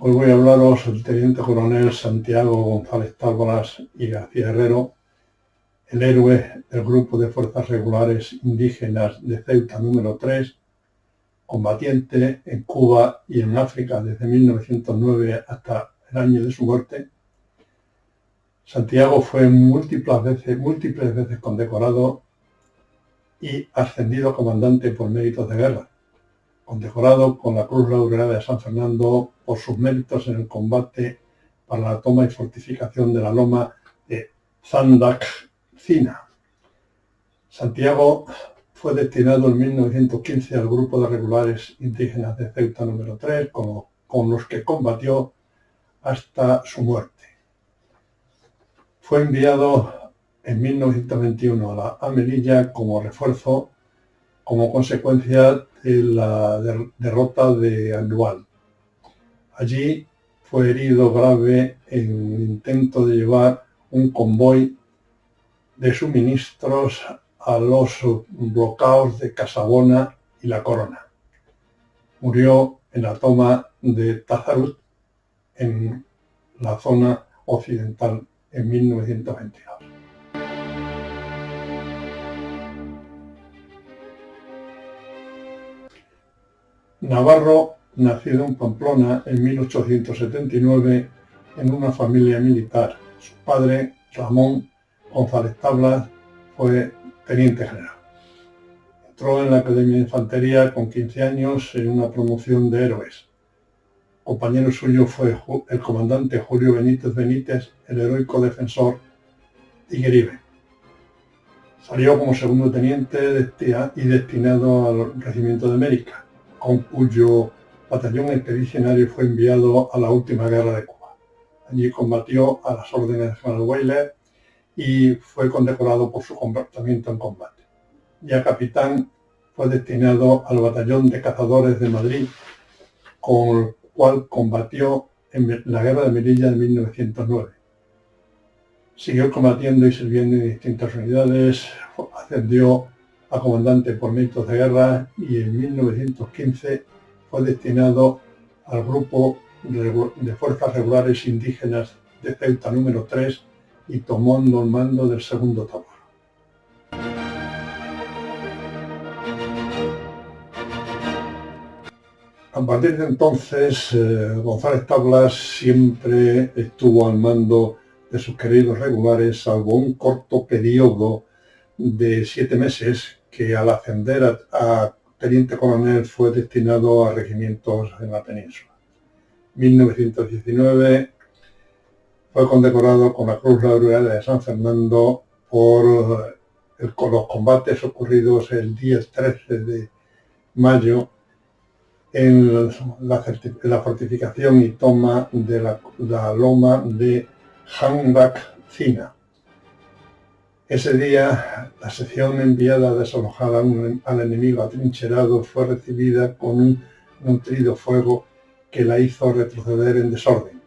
Hoy voy a hablaros del teniente coronel Santiago González Táboras y García Herrero, el héroe del Grupo de Fuerzas Regulares Indígenas de Ceuta número 3, combatiente en Cuba y en África desde 1909 hasta el año de su muerte. Santiago fue múltiples veces condecorado y ascendido a comandante por méritos de guerra, condecorado con la Cruz Laureada de San Fernando por sus méritos en el combate para la toma y fortificación de la loma de Zandac-Cina. Santiago fue destinado en 1915 al Grupo de Regulares Indígenas de Ceuta número 3, con los que combatió hasta su muerte. Fue enviado en 1921 a Melilla como refuerzo, como consecuencia de la derrota de Andual. Allí fue herido grave en el intento de llevar un convoy de suministros a los bloqueos de Casabona y La Corona. Murió en la toma de Tazarut, en la zona occidental, en 1922. Navarro, nacido en Pamplona en 1879 en una familia militar. Su padre, Ramón González Tablas, fue teniente general. Entró en la Academia de Infantería con 15 años en una promoción de héroes. Compañero suyo fue el comandante Julio Benítez, el heroico defensor de Igueribe. Salió como segundo teniente y destinado al Regimiento de América, con cuyo batallón expedicionario fue enviado a la última guerra de Cuba. Allí combatió a las órdenes de General Weyler y fue condecorado por su comportamiento en combate. Ya capitán, fue destinado al batallón de cazadores de Madrid, con el cual combatió en la guerra de Melilla de 1909. Siguió combatiendo y sirviendo en distintas unidades, ascendió a comandante por méritos de guerra y en 1915 fue destinado al Grupo de Fuerzas Regulares Indígenas de Ceuta número 3 y tomó el mando del segundo tabor. A partir de entonces, González Tablas siempre estuvo al mando de sus queridos regulares, salvo un corto periodo de 7 meses que al ascender a teniente coronel fue destinado a regimientos en la península. En 1919 fue condecorado con la Cruz Laureada de San Fernando por los combates ocurridos el día 13 de mayo en la fortificación y toma de la loma de Zandac-Cina. Ese día, la sección enviada a desalojar al enemigo atrincherado fue recibida con un nutrido fuego que la hizo retroceder en desorden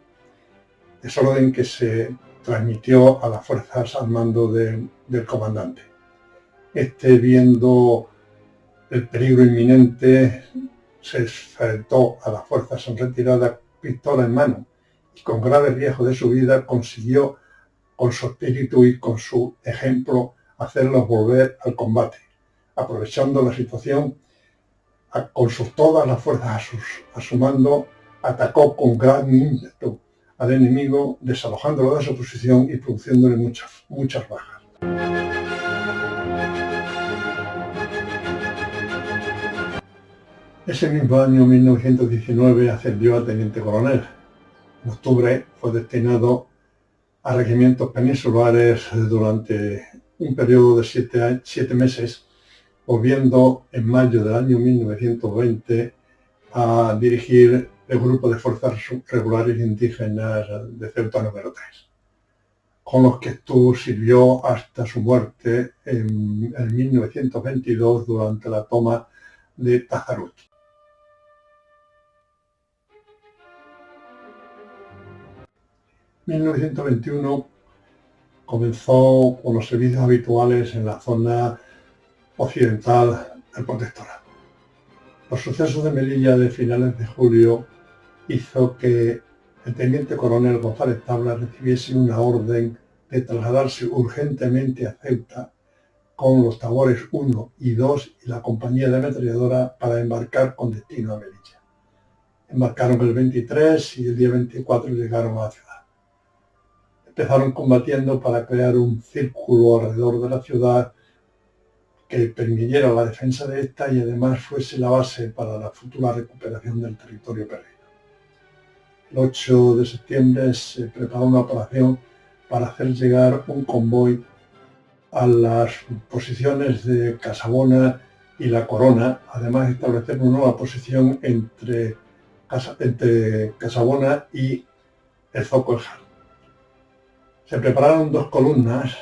que se transmitió a las fuerzas al mando del comandante. Viendo el peligro inminente, se enfrentó a las fuerzas en retirada, pistola en mano, y con grave riesgo de su vida consiguió, con su espíritu y con su ejemplo, hacerlos volver al combate. Aprovechando la situación, con todas las fuerzas a su mando, atacó con gran ímpetu al enemigo, desalojándolo de su posición y produciéndole muchas bajas. Ese mismo año, 1919, ascendió a teniente coronel. En octubre fue destinado a regimientos peninsulares durante un periodo de 7 meses, volviendo en mayo del año 1920 a dirigir el Grupo de Fuerzas Regulares Indígenas de Ceuta número 3, con los que sirvió hasta su muerte en 1922 durante la toma de Tazarut. En 1921 comenzó con los servicios habituales en la zona occidental del protectorado. Los sucesos de Melilla de finales de julio hizo que el teniente coronel González Tablas recibiese una orden de trasladarse urgentemente a Ceuta con los Tabores 1 y 2 y la compañía de ametralladora para embarcar con destino a Melilla. Embarcaron el 23 y el día 24 llegaron a la ciudad. Empezaron combatiendo para crear un círculo alrededor de la ciudad que permitiera la defensa de esta y además fuese la base para la futura recuperación del territorio perdido. El 8 de septiembre se preparó una operación para hacer llegar un convoy a las posiciones de Casabona y La Corona, además de establecer una nueva posición entre Casabona y el Zoco el Jaro. Se prepararon dos columnas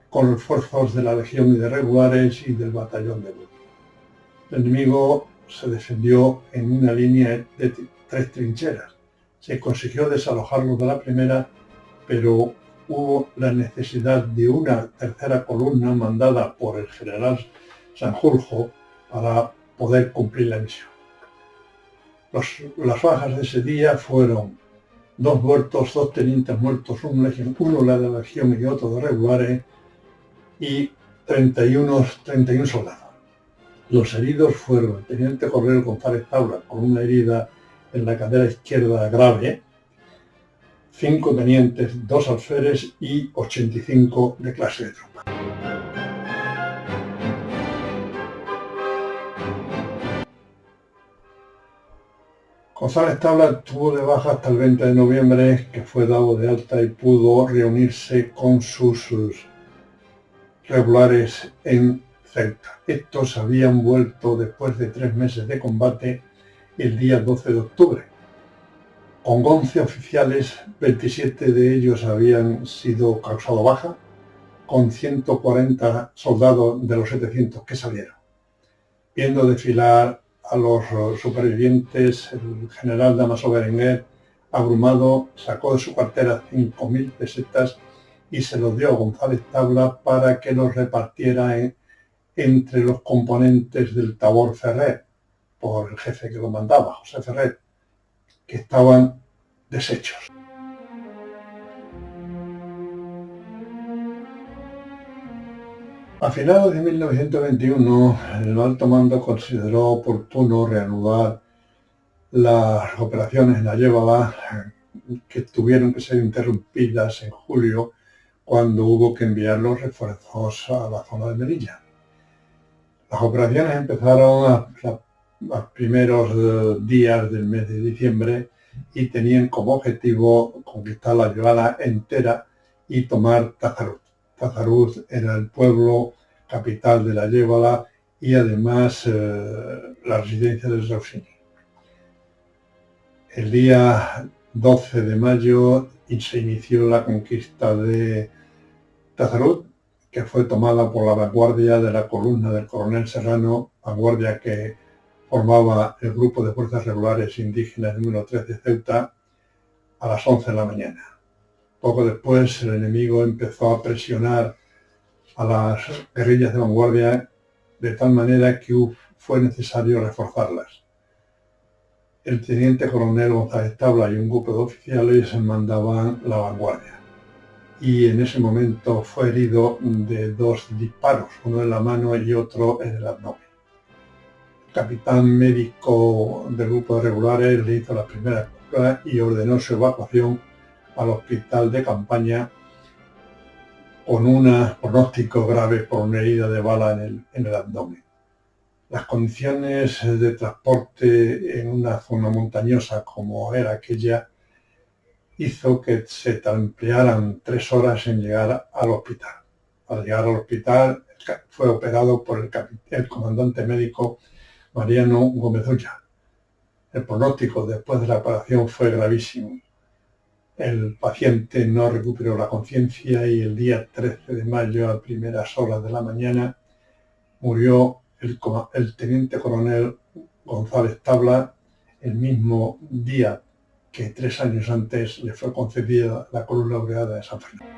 con refuerzos de la Legión y de regulares y del batallón de Burgos. El enemigo se defendió en una línea de 3 trincheras. Se consiguió desalojarlos de la primera, pero hubo la necesidad de una tercera columna mandada por el general Sanjurjo para poder cumplir la misión. Las bajas de ese día fueron 2 muertos, 2 tenientes muertos, uno de la Legión y otro de regulares, y 31 soldados. Los heridos fueron el teniente coronel González Tablas con una herida en la cadera izquierda grave, 5 tenientes, 2 alférez y 85 de clase de tropa. González Tablas tuvo de baja hasta el 20 de noviembre, que fue dado de alta y pudo reunirse con sus regulares en Ceuta. Estos habían vuelto después de 3 meses de combate el día 12 de octubre. Con 11 oficiales, 27 de ellos habían sido causados baja, con 140 soldados de los 700 que salieron. Viendo desfilar a los supervivientes, el general Dámaso Berenguer, abrumado, sacó de su cartera 5.000 pesetas y se los dio a González Tablas para que los repartiera entre los componentes del Tabor Ferrer, por el jefe que lo mandaba, José Ferrer, que estaban deshechos. A finales de 1921, el alto mando consideró oportuno reanudar las operaciones en la Yévala, que tuvieron que ser interrumpidas en julio, cuando hubo que enviar los refuerzos a la zona de Melilla. Las operaciones empezaron a los primeros días del mes de diciembre y tenían como objetivo conquistar la Yévala entera y tomar Tazarut. Tazarut era el pueblo capital de la Yévala y además la residencia del Rausini. El día 12 de mayo se inició la conquista de Tazarut, que fue tomada por la vanguardia de la columna del coronel Serrano, vanguardia que formaba el grupo de fuerzas regulares indígenas número 3 de Ceuta, a las 11 de la mañana. Poco después el enemigo empezó a presionar a las guerrillas de vanguardia de tal manera que fue necesario reforzarlas. El teniente coronel González Tablas y un grupo de oficiales mandaban la vanguardia. Y en ese momento fue herido de 2 disparos, uno en la mano y otro en el abdomen. El capitán médico del grupo de regulares le hizo la primera cura y ordenó su evacuación al hospital de campaña con un pronóstico grave por una herida de bala en el abdomen. Las condiciones de transporte en una zona montañosa como era aquella hizo que se emplearan 3 horas en llegar al hospital. Al llegar al hospital fue operado por el comandante médico Mariano Gómez Ulla. El pronóstico después de la operación fue gravísimo. El paciente no recuperó la conciencia y el día 13 de mayo, a primeras horas de la mañana, murió el teniente coronel González Tablas, el mismo día que 3 años antes le fue concedida la Cruz Laureada de San Fernando.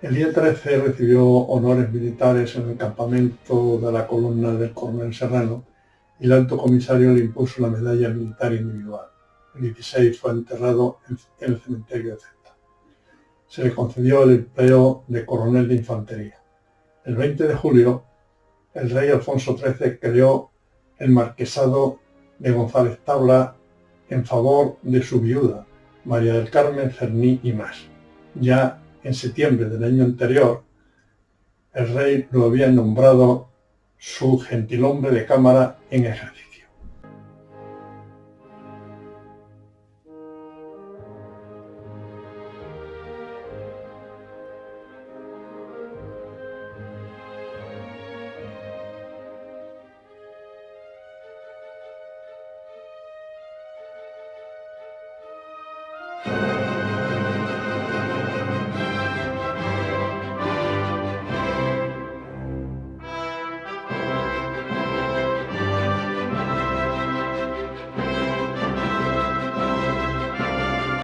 El día 13 recibió honores militares en el campamento de la columna del coronel Serrano y el alto comisario le impuso la medalla militar individual. El 16 fue enterrado en el cementerio de Ceuta. Se le concedió el empleo de coronel de infantería. El 20 de julio, el rey Alfonso XIII creó el marquesado de González Tabla en favor de su viuda, María del Carmen Cerní y más. Ya en septiembre del año anterior, el rey lo había nombrado su gentilhombre de cámara en ejercicio.